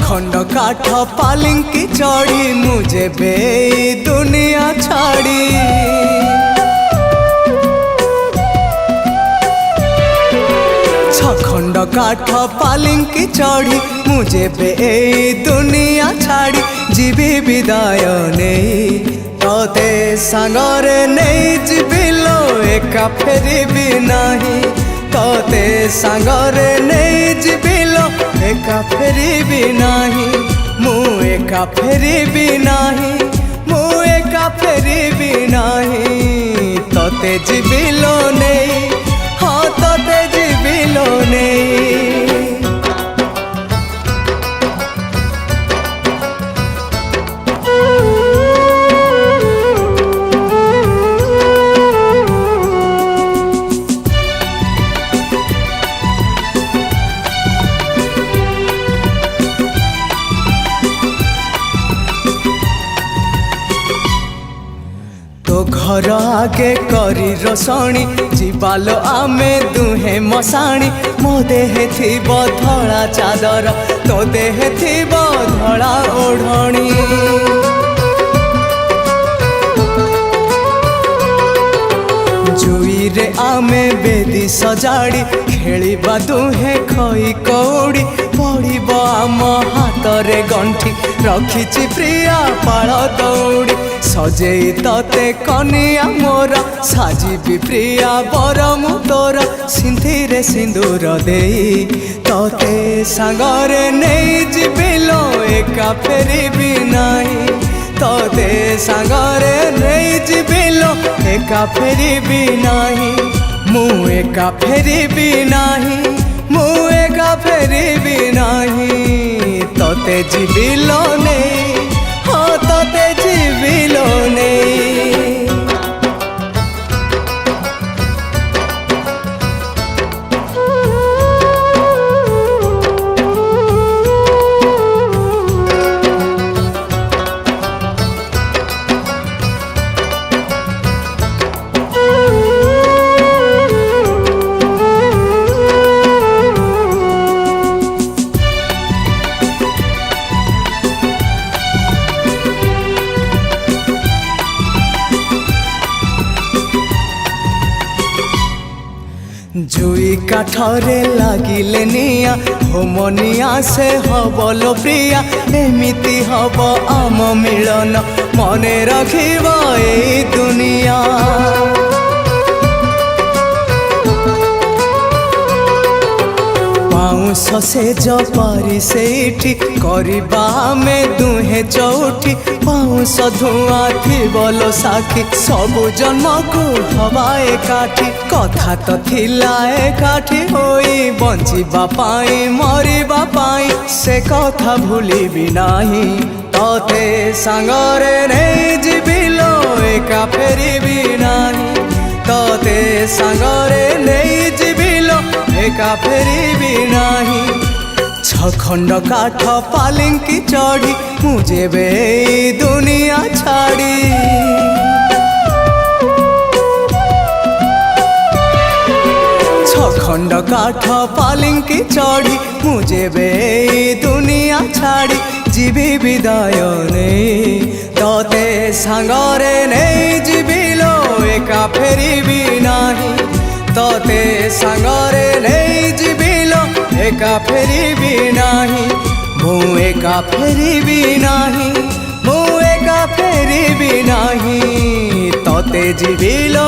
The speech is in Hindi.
छखंड काठ पालिंकी चढ़ी मुझे बे दुनिया छाड़ी छखंड काठ पालिंकी चढ़ी मुझे बे दुनिया छाड़ी जीवी विदाय नहीं तोते सांगरे नहीं जीविलो एका फेरिबी नहीं तोते सांगरे नहीं जीविलो एका फेरिबी नहीं मु एका फेरिबी नहीं मु एका फेरिबी नहीं तोते जीविलो नहीं हाँ तोते जीविलो नहीं। तो घर आगे करी रसणी जीवालो आमे दुहे मसाणी मो देहे थिब धड़ा चादर तो देहे थिब धड़ा ओढ़णी जुई रे आमे बेदी सजाड़ी खेलिबा दुहे खई कौड़ी पड़िब आम हाथ रे गंठी रखिछि प्रिया पाळ दौड़ी सजेई तते कनिया मोर साजिबी प्रिया बर मु तोर सिंधीरे सिंदूर देई तते सांगरे नहीं जीविलो एका फेरिबी नहीं तते सांगरे नहीं जीविलो एका फेरिबी नहीं मु एका फेरिबी नहीं मु एका फेरिबी नहीं तते जीविलो नहीं हाँ तते जीविलो नहीं। जुई काठरे लागिले निया होमनिया से हबलो प्रिया एमिति हब आम मिलन मने रखिब ए दुनिया पाउंस से जपारी सेठी करबा में दुहे चौठी पाउंस धुआं थिबलो साखी सबु जन्म को हवा एकाठी कथा तो थिला एकाठी होई बंचिबा पाई मरिबा पाई से कथा भूलिबी नाही तोते सांगरे नहीं जीविलो एका फेरिबी नाही तोते सांगरे नहीं जीविलो एका फेरिबी नाही छखंड काठ पालिंकी चढ़ी मुझे बे दुनिया छाड़ी छखंड काठ पालिंकी चढ़ी मुझे बे दुनिया छाड़ी जीवी विदाय नहीं तोते सांगरे नहीं जीविलो एका फेरिबी नहीं तोते सांगरे नहीं जीविलो एका फेरिबी नहीं मु एका फेरिबी नहीं मु एका फेरिबी नहीं तोते जीविलो